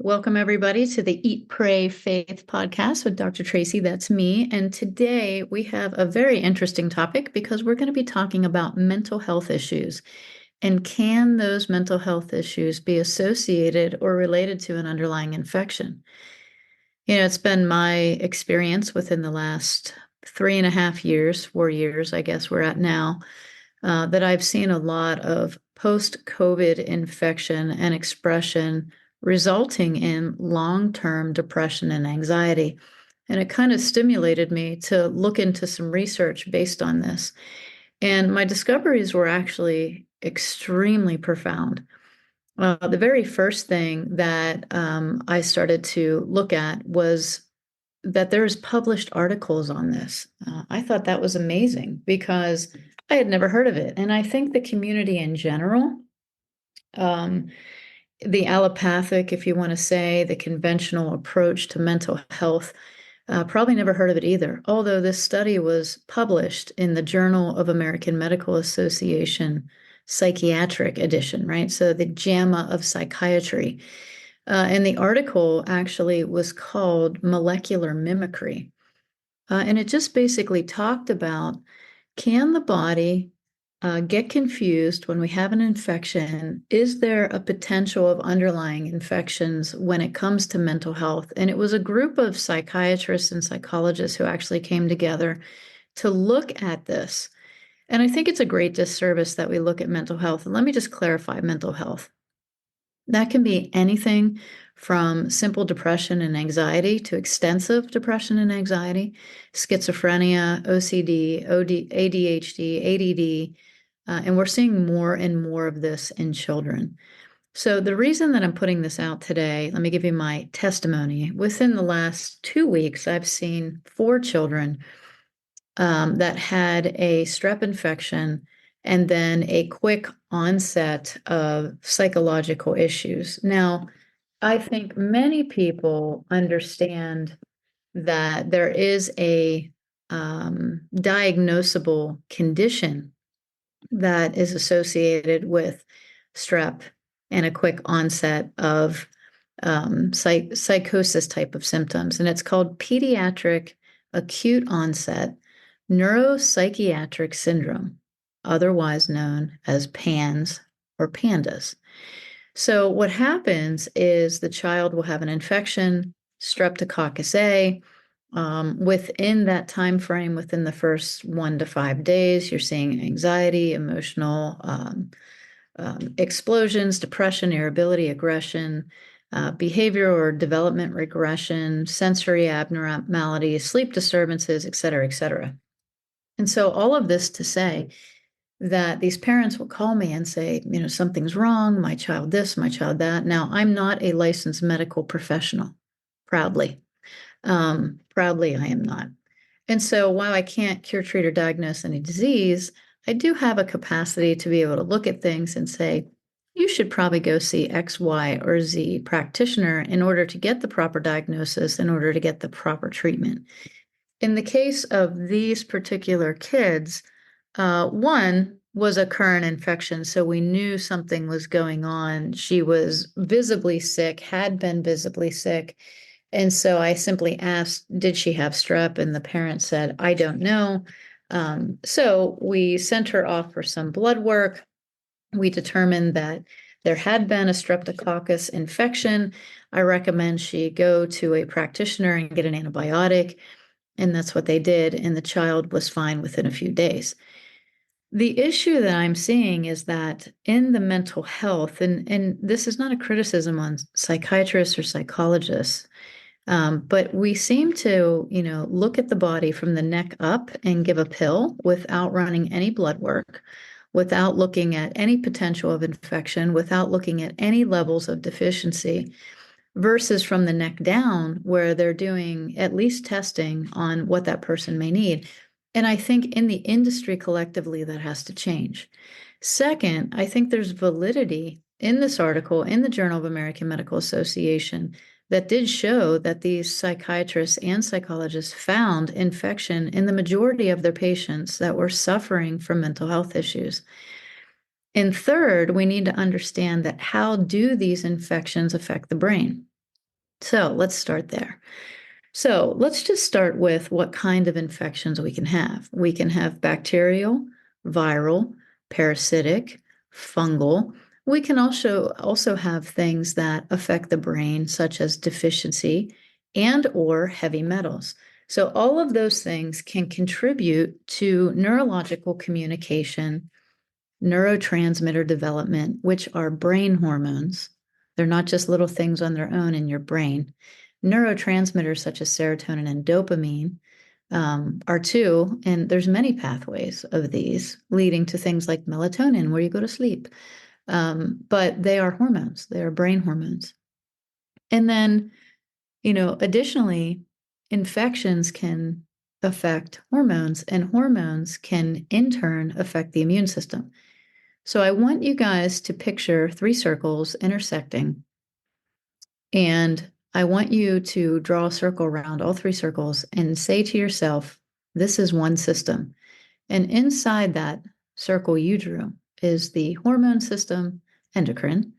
Welcome everybody to the Eat, Pray, Faith podcast with Dr. Tracy. That's me. And today we have a very interesting topic because we're going to be talking about mental health issues. And can those mental health issues be associated or related to an underlying infection? It's been my experience within the last 3.5 years, 4 years, I guess we're at now, that I've seen a lot of post-COVID infection and expression resulting in long-term depression and anxiety. And it kind of stimulated me to look into some research based on this. And my discoveries were actually extremely profound. The very first thing that I started to look at was that there's published articles on this. I thought that was amazing because I had never heard of it. And I think the community in general, um, the allopathic, if you want to say, the conventional approach to mental health, probably never heard of it either. Although this study was published in the Journal of American Medical Association Psychiatric Edition, right? So the JAMA of Psychiatry. And the article actually was called Molecular Mimicry. And it just basically talked about, can the body get confused when we have an infection? Is there a potential of underlying infections when it comes to mental health? And it was a group of psychiatrists and psychologists who actually came together to look at this. And I think it's a great disservice that we look at mental health. And let me just clarify mental health. That can be anything from simple depression and anxiety to extensive depression and anxiety, schizophrenia, OCD, ADHD, ADD, and we're seeing more and more of this in children. So the reason that I'm putting this out today, let me give you my testimony. Within the last 2 weeks, I've seen 4 children that had a strep infection and then a quick onset of psychological issues. Now, I think many people understand that there is a diagnosable condition that is associated with strep and a quick onset of psychosis type of symptoms. And it's called pediatric acute onset neuropsychiatric syndrome, otherwise known as PANS or PANDAS. So what happens is the child will have an infection, Streptococcus A. Within that time frame, within the first 1 to 5 days, you're seeing anxiety, emotional explosions, depression, irritability, aggression, behavior or development regression, sensory abnormalities, sleep disturbances, et cetera, et cetera. And so all of this to say that these parents will call me and say, something's wrong, my child this, my child that. Now, I'm not a licensed medical professional, proudly. Proudly, I am not. And so while I can't cure, treat, or diagnose any disease, I do have a capacity to be able to look at things and say, you should probably go see X, Y, or Z practitioner in order to get the proper diagnosis, in order to get the proper treatment. In the case of these particular kids, one was a current infection, so we knew something was going on. She was visibly sick, had been visibly sick. And so I simply asked, did she have strep? And the parent said, I don't know. So we sent her off for some blood work. We determined that there had been a streptococcus infection. I recommend she go to a practitioner and get an antibiotic. And that's what they did. And the child was fine within a few days. The issue that I'm seeing is that in the mental health, and this is not a criticism on psychiatrists or psychologists, but we seem to, look at the body from the neck up and give a pill without running any blood work, without looking at any potential of infection, without looking at any levels of deficiency, versus from the neck down, where they're doing at least testing on what that person may need. And I think in the industry collectively, that has to change. Second, I think there's validity in this article in the Journal of American Medical Association that did show that these psychiatrists and psychologists found infection in the majority of their patients that were suffering from mental health issues. And third, we need to understand that how do these infections affect the brain? So let's start there. So let's just start with what kind of infections we can have. We can have bacterial, viral, parasitic, fungal. We can also have things that affect the brain, such as deficiency and or heavy metals. So all of those things can contribute to neurological communication, neurotransmitter development, which are brain hormones. They're not just little things on their own in your brain. Neurotransmitters such as serotonin and dopamine are too, and there's many pathways of these leading to things like melatonin, where you go to sleep. But they are hormones, they are brain hormones. And then, additionally, infections can affect hormones, and hormones can in turn affect the immune system. So I want you guys to picture three circles intersecting, and I want you to draw a circle around all three circles and say to yourself, this is one system. And inside that circle you drew is the hormone system, endocrine,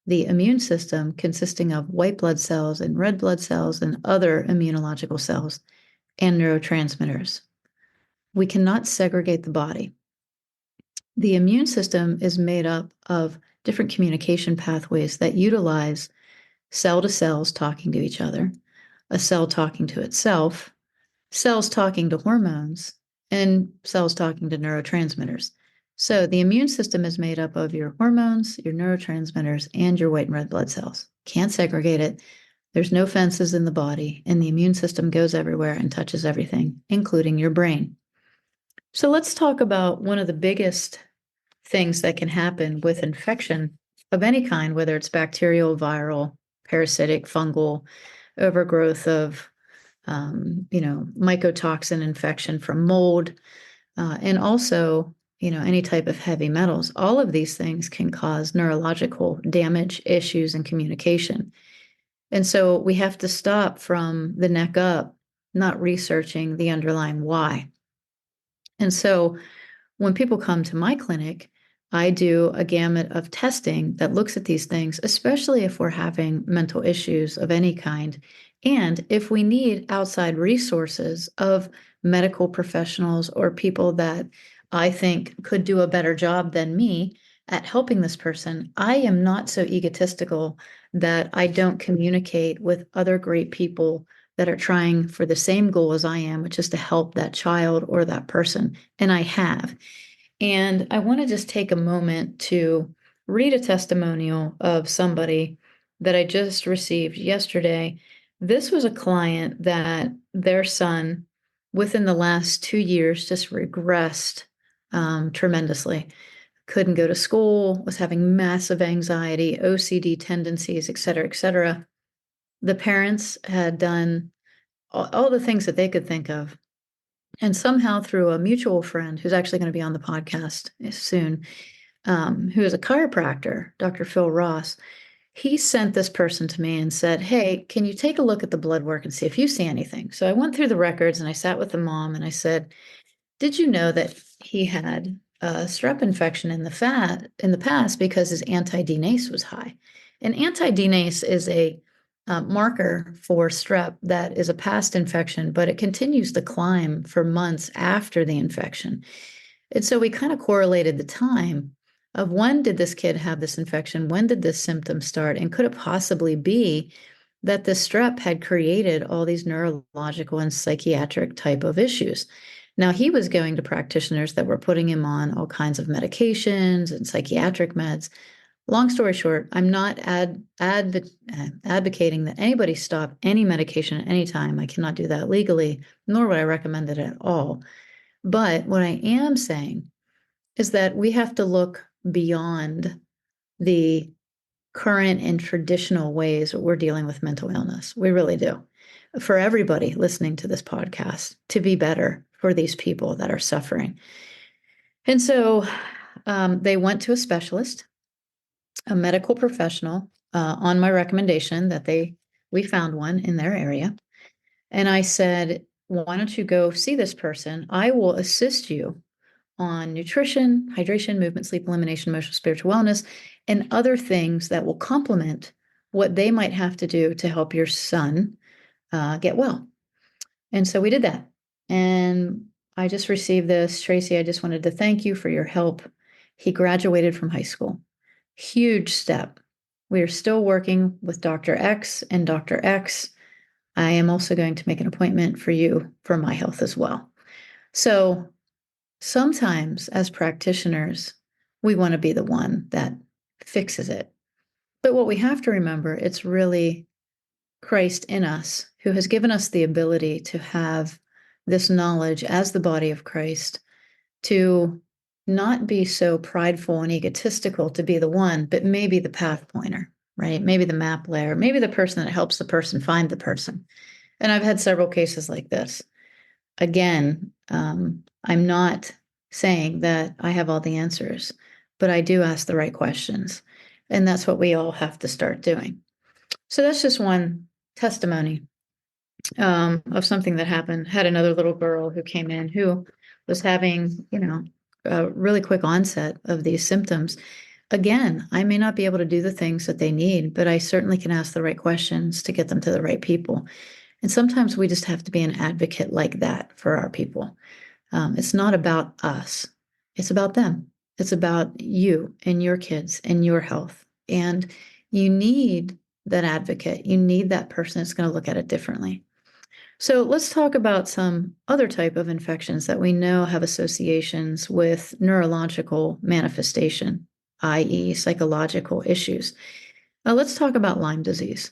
the immune system consisting of white blood cells and red blood cells and other immunological cells, and neurotransmitters. We cannot segregate the body. The immune system is made up of different communication pathways that utilize cell to cells talking to each other, a cell talking to itself, cells talking to hormones, and cells talking to neurotransmitters. So the immune system is made up of your hormones, your neurotransmitters, and your white and red blood cells. Can't segregate it. There's no fences in the body, and the immune system goes everywhere and touches everything, including your brain. So let's talk about one of the biggest things that can happen with infection of any kind, whether it's bacterial, viral, parasitic, fungal, overgrowth of, mycotoxin infection from mold, and also, any type of heavy metals. All of these things can cause neurological damage, issues, and communication. And so we have to stop from the neck up, not researching the underlying why. And so when people come to my clinic, I do a gamut of testing that looks at these things, especially if we're having mental issues of any kind. And if we need outside resources of medical professionals or people that I think could do a better job than me at helping this person, I am not so egotistical that I don't communicate with other great people that are trying for the same goal as I am, which is to help that child or that person. And I have. And I want to just take a moment to read a testimonial of somebody that I just received yesterday. This was a client that their son, within the last 2 years, just regressed tremendously. Couldn't go to school, was having massive anxiety, OCD tendencies, et cetera, et cetera. The parents had done all the things that they could think of. And somehow, through a mutual friend who's actually going to be on the podcast soon, who is a chiropractor, Dr. Phil Ross, he sent this person to me and said, hey, can you take a look at the blood work and see if you see anything? So I went through the records and I sat with the mom and I said, did you know that he had a strep infection in the past because his anti-DNase was high? And anti-DNase is a marker for strep that is a past infection, but it continues to climb for months after the infection. And so we kind of correlated the time of when did this kid have this infection? When did this symptom start? And could it possibly be that the strep had created all these neurological and psychiatric type of issues? Now, he was going to practitioners that were putting him on all kinds of medications and psychiatric meds. Long story short, I'm not advocating that anybody stop any medication at any time. I cannot do that legally, nor would I recommend it at all. But what I am saying is that we have to look beyond the current and traditional ways that we're dealing with mental illness. We really do. For everybody listening to this podcast, to be better for these people that are suffering. And so they went to a specialist, a medical professional, on my recommendation that we found one in their area. And I said, why don't you go see this person? I will assist you on nutrition, hydration, movement, sleep, elimination, emotional, spiritual wellness, and other things that will complement what they might have to do to help your son get well. And so we did that. And I just received this. Tracy, I just wanted to thank you for your help. He graduated from high school. Huge step. We are still working with Dr. X and Dr. X. I am also going to make an appointment for you for my health as well. So sometimes as practitioners, we want to be the one that fixes it. But what we have to remember, it's really Christ in us who has given us the ability to have this knowledge as the body of Christ, to not be so prideful and egotistical to be the one, but maybe the path pointer, right? Maybe the map layer, maybe the person that helps the person find the person. And I've had several cases like this. Again, I'm not saying that I have all the answers, but I do ask the right questions. And that's what we all have to start doing. So that's just one testimony of something that happened. Had another little girl who came in who was having, a really quick onset of these symptoms. Again, I may not be able to do the things that they need, but I certainly can ask the right questions to get them to the right people. And sometimes we just have to be an advocate like that for our people. It's not about us. It's about them. It's about you and your kids and your health. And you need that advocate. You need that person that's going to look at it differently. So let's talk about some other type of infections that we know have associations with neurological manifestation, i.e. psychological issues. Let's talk about Lyme disease.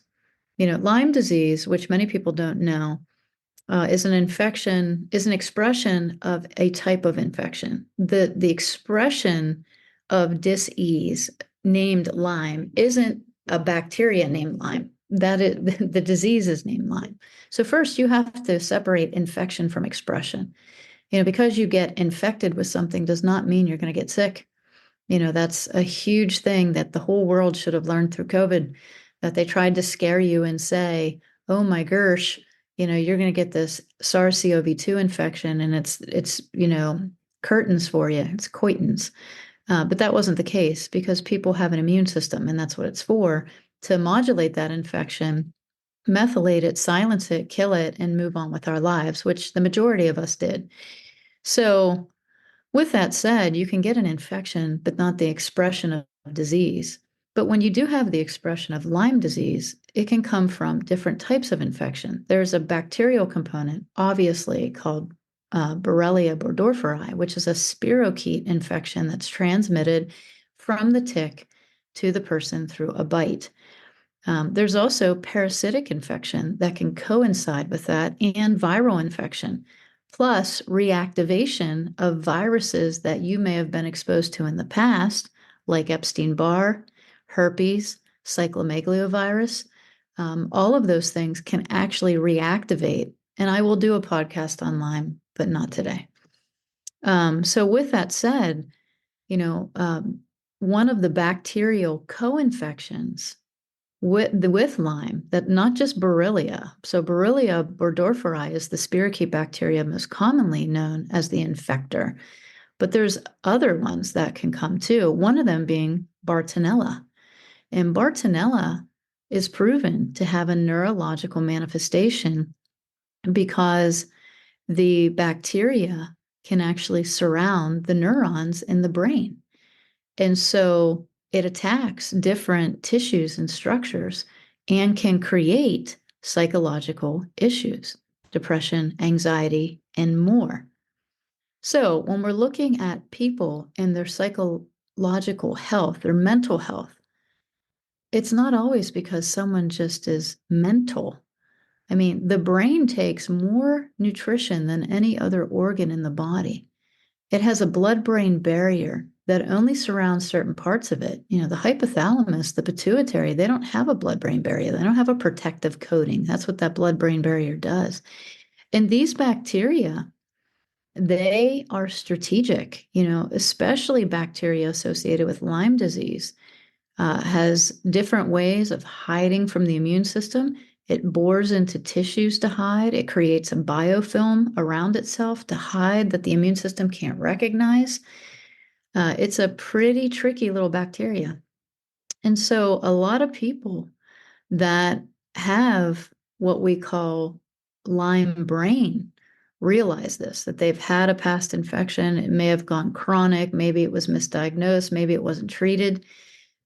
Lyme disease, which many people don't know, is an expression of a type of infection. The expression of dis-ease named Lyme isn't a bacteria named Lyme. That is, the disease is named Lyme. So first you have to separate infection from expression. Because you get infected with something does not mean you're going to get sick. That's a huge thing that the whole world should have learned through COVID, that they tried to scare you and say, oh my gosh, you're going to get this SARS-CoV-2 infection and it's curtains for you. It's coitins. But that wasn't the case because people have an immune system and that's what it's for, to modulate that infection, methylate it, silence it, kill it, and move on with our lives, which the majority of us did. So with that said, you can get an infection, but not the expression of disease. But when you do have the expression of Lyme disease, it can come from different types of infection. There's a bacterial component, obviously, called Borrelia burgdorferi, which is a spirochete infection that's transmitted from the tick to the person through a bite. There's also parasitic infection that can coincide with that, and viral infection, plus reactivation of viruses that you may have been exposed to in the past, like Epstein-Barr, herpes, cyclomegaliovirus. All of those things can actually reactivate. And I will do a podcast on Lyme, but not today. So with that said, one of the bacterial co-infections with Lyme, that not just Borrelia. So Borrelia burgdorferi is the spirochete bacteria most commonly known as the infector, but there's other ones that can come too. One of them being Bartonella. And Bartonella is proven to have a neurological manifestation because the bacteria can actually surround the neurons in the brain. And so it attacks different tissues and structures and can create psychological issues, depression, anxiety, and more. So when we're looking at people and their psychological health, their mental health, it's not always because someone just is mental. I mean, the brain takes more nutrition than any other organ in the body. It has a blood-brain barrier that only surrounds certain parts of it. The hypothalamus, the pituitary, they don't have a blood-brain barrier. They don't have a protective coating. That's what that blood-brain barrier does. And these bacteria, they are strategic, especially bacteria associated with Lyme disease, has different ways of hiding from the immune system. It bores into tissues to hide. It creates a biofilm around itself to hide that the immune system can't recognize. It's a pretty tricky little bacteria. And so a lot of people that have what we call Lyme Brain realize this, that they've had a past infection. It may have gone chronic. Maybe it was misdiagnosed. Maybe it wasn't treated.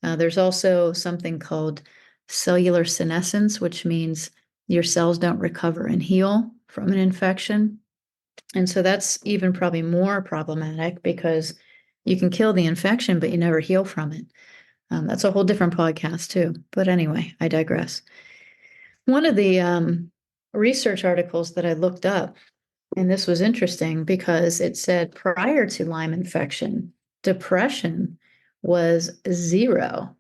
There's also something called cellular senescence, which means your cells don't recover and heal from an infection. And so that's even probably more problematic because you can kill the infection, but you never heal from it. That's a whole different podcast too. But anyway, I digress. One of the research articles that I looked up, and this was interesting because it said prior to Lyme infection, depression was 0.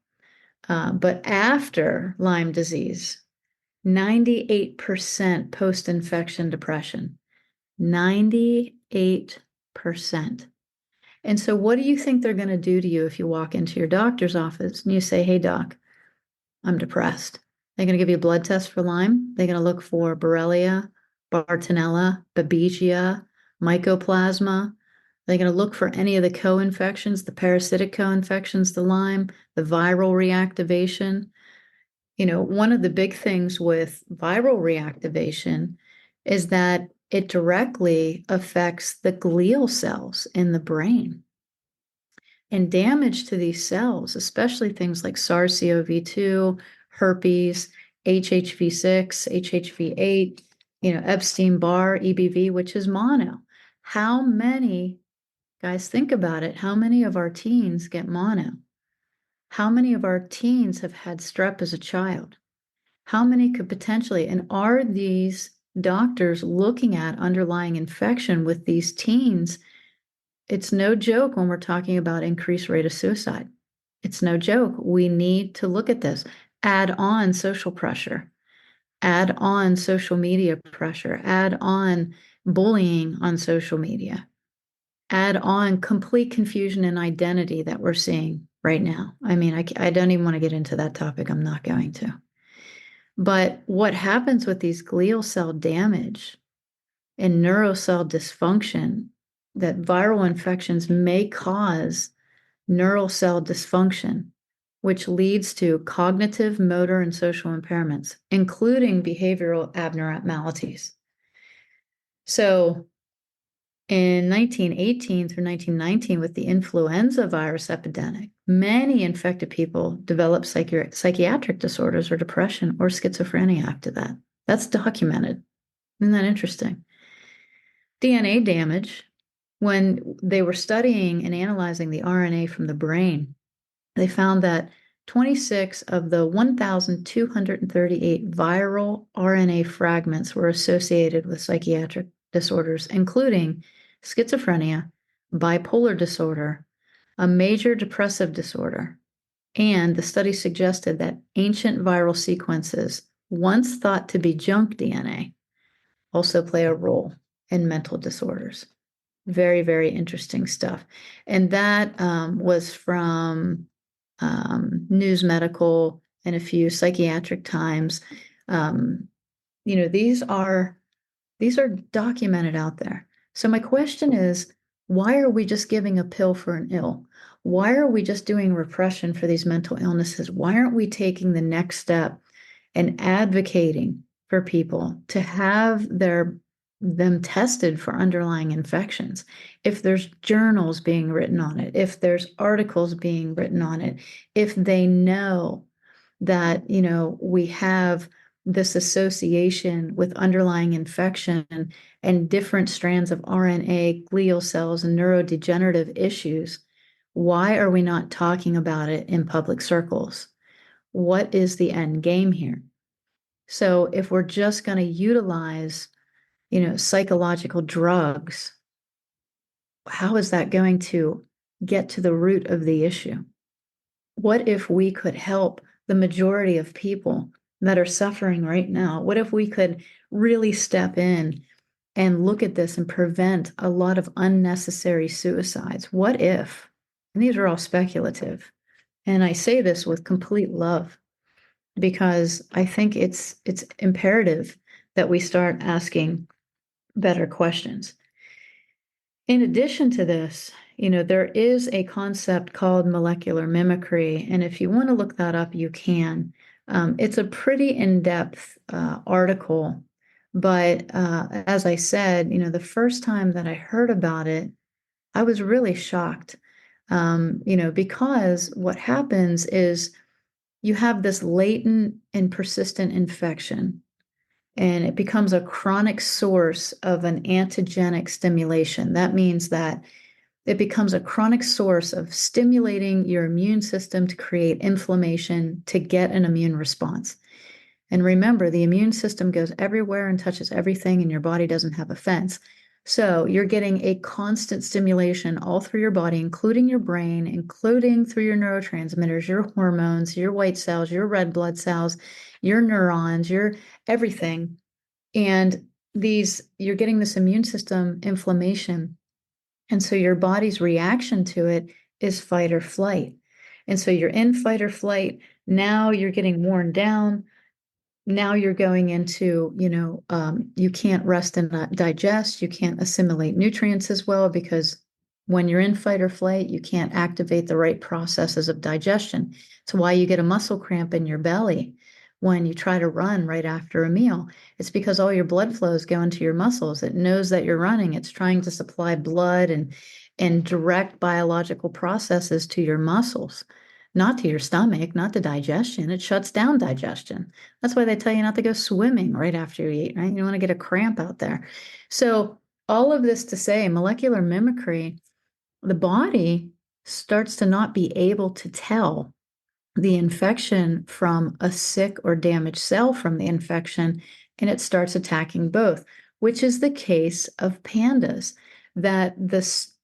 But after Lyme disease, 98% post-infection depression. 98%. And so what do you think they're going to do to you if you walk into your doctor's office and you say, hey, doc, I'm depressed? They're going to give you a blood test for Lyme. They're going to look for Borrelia, Bartonella, Babesia, Mycoplasma. They're going to look for any of the co-infections, the parasitic co-infections, the Lyme, the viral reactivation. One of the big things with viral reactivation is that it directly affects the glial cells in the brain. And damage to these cells, especially things like SARS-CoV-2, herpes, HHV6, HHV8, Epstein-Barr, EBV, which is mono. How many, guys, think about it, how many of our teens get mono? How many of our teens have had strep as a child? How many could potentially, and are these doctors looking at underlying infection with these teens? It's no joke when we're talking about increased rate of suicide. It's no joke. We need to look at this. Add on social pressure, add on social media pressure, add on bullying on social media, add on complete confusion in identity that we're seeing right now. I mean, I don't even want to get into that topic. I'm not going to. But what happens with these glial cell damage and neurocell dysfunction, that viral infections may cause neural cell dysfunction, which leads to cognitive, motor, and social impairments, including behavioral abnormalities. So in 1918 through 1919, with the influenza virus epidemic, many infected people developed psychiatric disorders or depression or schizophrenia after that. That's documented. Isn't that interesting? DNA damage, when they were studying and analyzing the RNA from the brain, they found that 26 of the 1,238 viral RNA fragments were associated with psychiatric disorders, including schizophrenia, bipolar disorder, a major depressive disorder. And the study suggested that ancient viral sequences, once thought to be junk DNA, also play a role in mental disorders. Very, very interesting stuff. And that was from News Medical and a few psychiatric times. These are documented out there. So my question is, why are we just giving a pill for an ill? Why are we just doing repression for these mental illnesses? Why aren't we taking the next step and advocating for people to have them tested for underlying infections? If there's journals being written on it, if there's articles being written on it, if they know that, we have this association with underlying infection and different strands of RNA, glial cells, and neurodegenerative issues, why are we not talking about it in public circles? What is the end game here? So if we're just going to utilize, psychological drugs, how is that going to get to the root of the issue? What if we could help the majority of people that are suffering right now? What if we could really step in and look at this and prevent a lot of unnecessary suicides? What if? And these are all speculative. And I say this with complete love because I think it's imperative that we start asking better questions. In addition to this, there is a concept called molecular mimicry. And if you want to look that up, you can. It's a pretty in-depth article, but as I said, the first time that I heard about it, I was really shocked. Because what happens is you have this latent and persistent infection, and it becomes a chronic source of an antigenic stimulation. That means that it becomes a chronic source of stimulating your immune system to create inflammation to get an immune response. And remember, the immune system goes everywhere and touches everything, and your body doesn't have a fence. So you're getting a constant stimulation all through your body, including your brain, including through your neurotransmitters, your hormones, your white cells, your red blood cells, your neurons, your everything. And you're getting this immune system inflammation. And so your body's reaction to it is fight or flight. And so you're in fight or flight. Now you're getting worn down. Now you're going into, you can't rest and not digest. You can't assimilate nutrients as well because when you're in fight or flight, you can't activate the right processes of digestion. It's why you get a muscle cramp in your belly when you try to run right after a meal. It's because all your blood flows go into your muscles. It knows that you're running. It's trying to supply blood and direct biological processes to your muscles, not to your stomach, not to digestion. It shuts down digestion. That's why they tell you not to go swimming right after you eat, right? You don't want to get a cramp out there. So all of this to say, molecular mimicry, the body starts to not be able to tell the infection from a sick or damaged cell from the infection, and it starts attacking both, which is the case of PANDAS, that the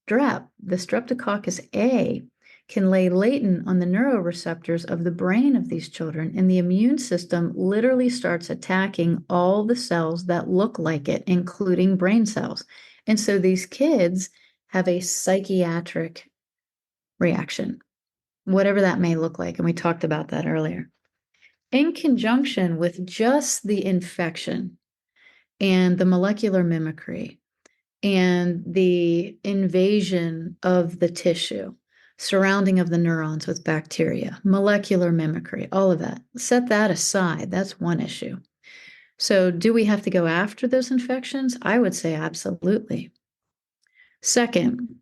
Streptococcus A, can lay latent on the neuroreceptors of the brain of these children, and the immune system literally starts attacking all the cells that look like it, including brain cells. And so these kids have a psychiatric reaction, whatever that may look like. And we talked about that earlier. In conjunction with just the infection and the molecular mimicry and the invasion of the tissue, surrounding of the neurons with bacteria, molecular mimicry, all of that. Set that aside. That's one issue. So, do we have to go after those infections? I would say absolutely. Second,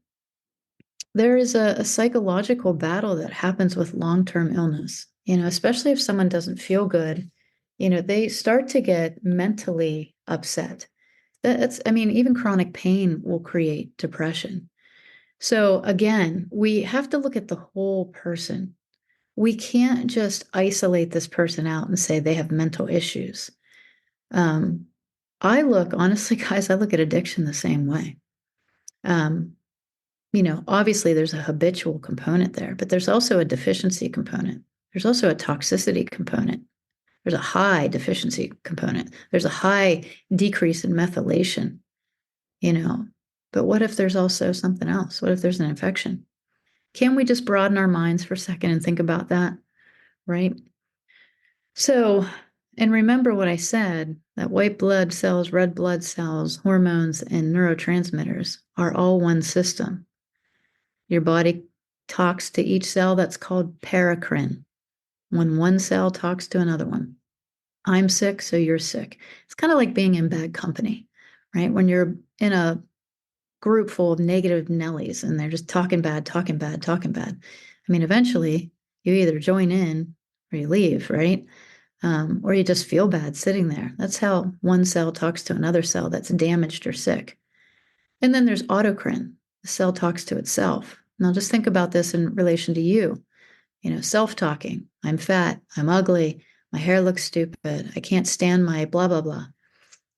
there is a psychological battle that happens with long-term illness, especially if someone doesn't feel good, they start to get mentally upset. I mean, even chronic pain will create depression. So again, we have to look at the whole person. We can't just isolate this person out and say they have mental issues. Um, honestly, guys, I look at addiction the same way. Um, obviously there's a habitual component there, but there's also a deficiency component. There's also a toxicity component. There's a high deficiency component. There's a high decrease in methylation, you know. But what if there's also something else? What if there's an infection? Can we just broaden our minds for a second and think about that? Right? So, and remember what I said, that white blood cells, red blood cells, hormones, and neurotransmitters are all one system. Your body talks to each cell. That's called paracrine. When one cell talks to another one. I'm sick, so you're sick. It's kind of like being in bad company, right? When you're in a group full of negative Nellies and they're just talking bad, talking bad, talking bad. I mean, eventually you either join in or you leave, right? Or you just feel bad sitting there. That's how one cell talks to another cell that's damaged or sick. And then there's autocrine. The cell talks to itself. Now just think about this in relation to you. Self-talking. I'm fat. I'm ugly. My hair looks stupid. I can't stand my blah, blah, blah.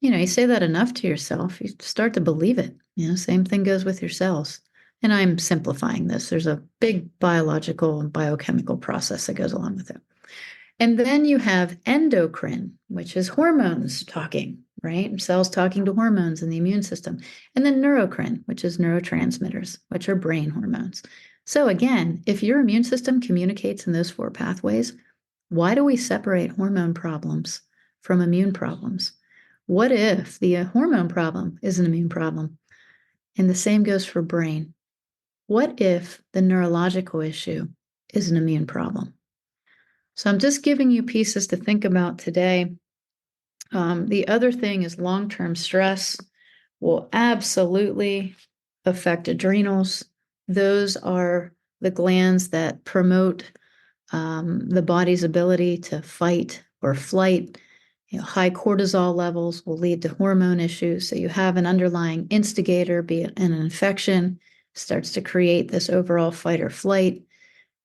You say that enough to yourself, you start to believe it. Same thing goes with your cells. And I'm simplifying this. There's a big biological and biochemical process that goes along with it. And then you have endocrine, which is hormones talking, right? Cells talking to hormones in the immune system. And then neurocrine, which is neurotransmitters, which are brain hormones. So again, if your immune system communicates in those four pathways, why do we separate hormone problems from immune problems? What if the hormone problem is an immune problem? And the same goes for brain. What if the neurological issue is an immune problem? So I'm just giving you pieces to think about today. The other thing is long-term stress will absolutely affect adrenals. Those are the glands that promote the body's ability to fight or flight. High cortisol levels will lead to hormone issues. So you have an underlying instigator, be it an infection, starts to create this overall fight or flight.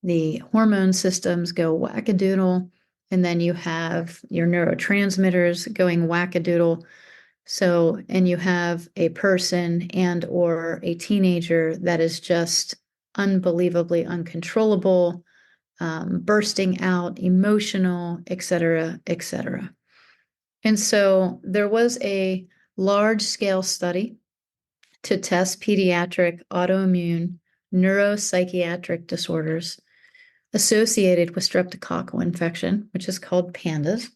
The hormone systems go wackadoodle, and then you have your neurotransmitters going wackadoodle. So, and you have a person and or a teenager that is just unbelievably uncontrollable, bursting out, emotional, et cetera, et cetera. And so there was a large scale study to test pediatric autoimmune neuropsychiatric disorders associated with streptococcal infection, which is called PANDAS.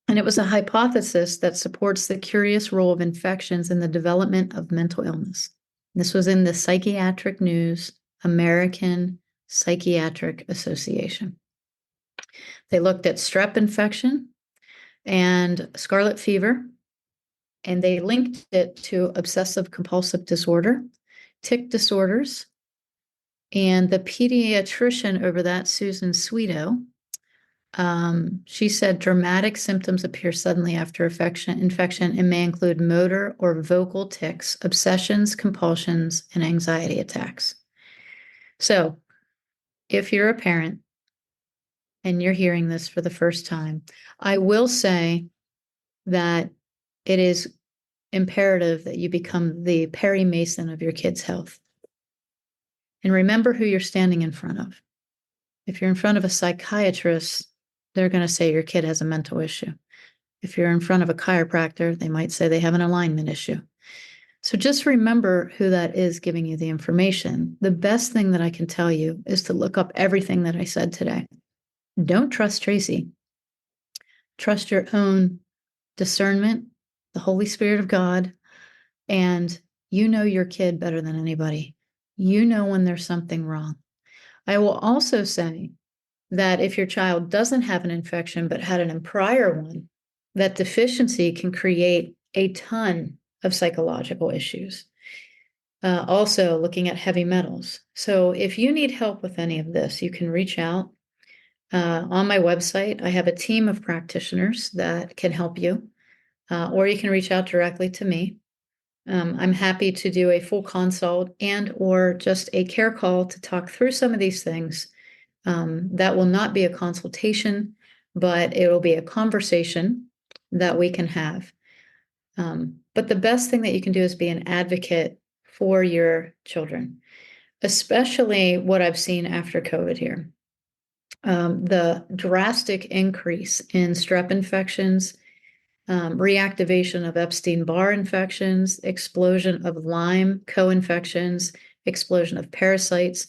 And it was a hypothesis that supports the curious role of infections in the development of mental illness. This was in the Psychiatric News, American Psychiatric Association. They looked at strep infection and scarlet fever, and they linked it to obsessive compulsive disorder, tic disorders, and the pediatrician over that, Susan Sweeto, she said dramatic symptoms appear suddenly after infection and may include motor or vocal tics, obsessions, compulsions, and anxiety attacks. So if you're a parent and you're hearing this for the first time, I will say that it is imperative that you become the Perry Mason of your kid's health. And remember who you're standing in front of. If you're in front of a psychiatrist, they're going to say your kid has a mental issue. If you're in front of a chiropractor, they might say they have an alignment issue. So just remember who that is giving you the information. The best thing that I can tell you is to look up everything that I said today. Don't trust Tracy. Trust your own discernment, the Holy Spirit of God, and you know your kid better than anybody. You know when there's something wrong. I will also say that if your child doesn't have an infection but had a prior one, that deficiency can create a ton of psychological issues. Also, looking at heavy metals. So if you need help with any of this, you can reach out. On my website, I have a team of practitioners that can help you, or you can reach out directly to me. I'm happy to do a full consult and or just a care call to talk through some of these things. That will not be a consultation, but it will be a conversation that we can have. But the best thing that you can do is be an advocate for your children, especially what I've seen after COVID here. The drastic increase in strep infections, reactivation of Epstein-Barr infections, explosion of Lyme co-infections, explosion of parasites.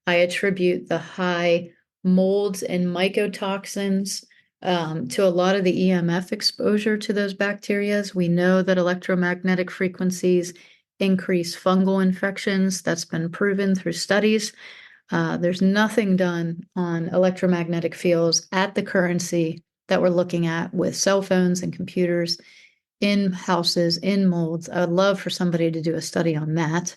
I attribute the high molds and mycotoxins to a lot of the EMF exposure to those bacteria. We know that electromagnetic frequencies increase fungal infections. That's been proven through studies. There's nothing done on electromagnetic fields at the currency that we're looking at with cell phones and computers in houses, in molds. I would love for somebody to do a study on that.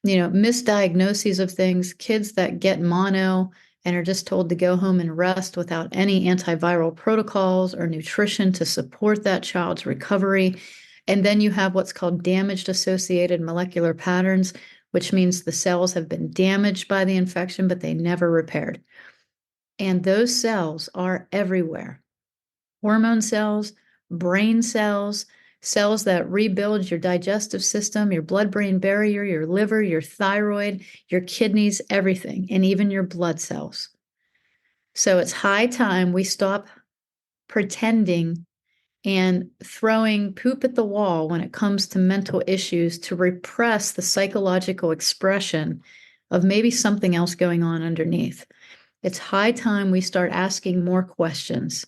Misdiagnoses of things, kids that get mono and are just told to go home and rest without any antiviral protocols or nutrition to support that child's recovery. And then you have what's called damaged associated molecular patterns, which means the cells have been damaged by the infection, but they never repaired. And those cells are everywhere. Hormone cells, brain cells, cells that rebuild your digestive system, your blood-brain barrier, your liver, your thyroid, your kidneys, everything, and even your blood cells. So it's high time we stop pretending and throwing poop at the wall when it comes to mental issues to repress the psychological expression of maybe something else going on underneath. It's high time we start asking more questions.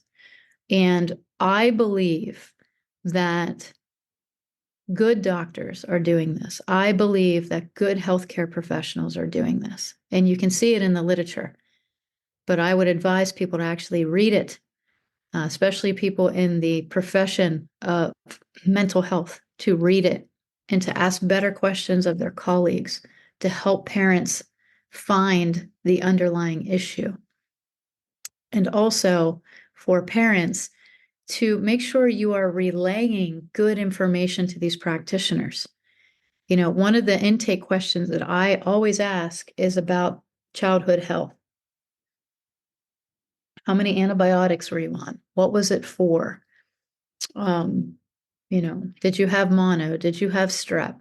And I believe that good doctors are doing this. I believe that good healthcare professionals are doing this. And you can see it in the literature. but I would advise people to actually read it, especially people in the profession of mental health, to read it and to ask better questions of their colleagues to help parents find the underlying issue. And also for parents to make sure you are relaying good information to these practitioners. One of the intake questions that I always ask is about childhood health. How many antibiotics were you on? What was it for? Did you have mono? Did you have strep?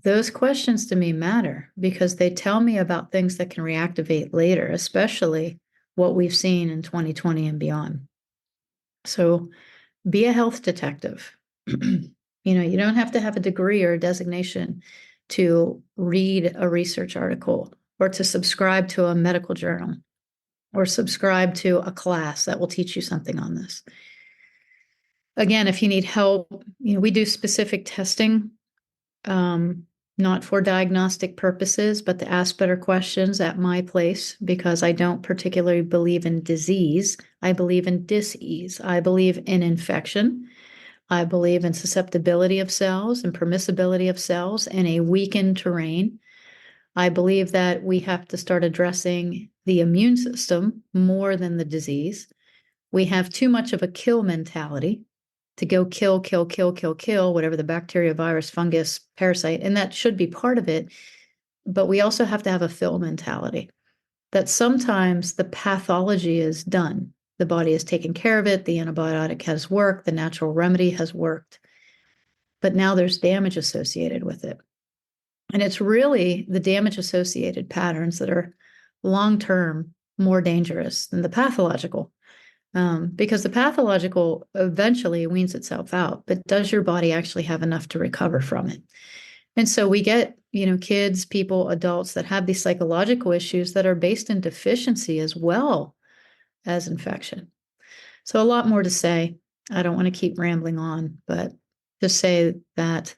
Those questions to me matter because they tell me about things that can reactivate later, especially what we've seen in 2020 and beyond. So be a health detective. You don't have to have a degree or a designation to read a research article or to subscribe to a medical journal or subscribe to a class that will teach you something on this. Again, if you need help, we do specific testing, not for diagnostic purposes, but to ask better questions at my place, because I don't particularly believe in disease. I believe in dis-ease. I believe in infection. I believe in susceptibility of cells and permissibility of cells in a weakened terrain. I believe that we have to start addressing the immune system more than the disease. We have too much of a kill mentality to go kill, kill, kill, kill, kill, whatever the bacteria, virus, fungus, parasite, and that should be part of it. But we also have to have a fill mentality that sometimes the pathology is done. The body has taken care of it. The antibiotic has worked. The natural remedy has worked. But now there's damage associated with it. And it's really the damage associated patterns that are long-term more dangerous than the pathological. Because the pathological eventually weans itself out, but does your body actually have enough to recover from it? And so we get, kids, people, adults that have these psychological issues that are based in deficiency as well as infection. So a lot more to say. I don't want to keep rambling on, but just say that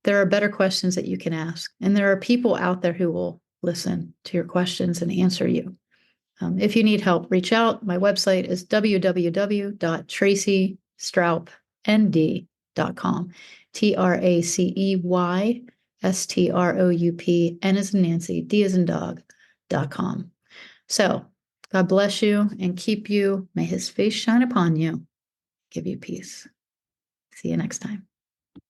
there are better questions that you can ask. And there are people out there who will listen to your questions and answer you. If you need help, reach out. My website is www.traceystroup.nd.com. TRACEYSTROUP, N as in Nancy, D as in dog.com. So God bless you and keep you. May his face shine upon you, give you peace. See you next time.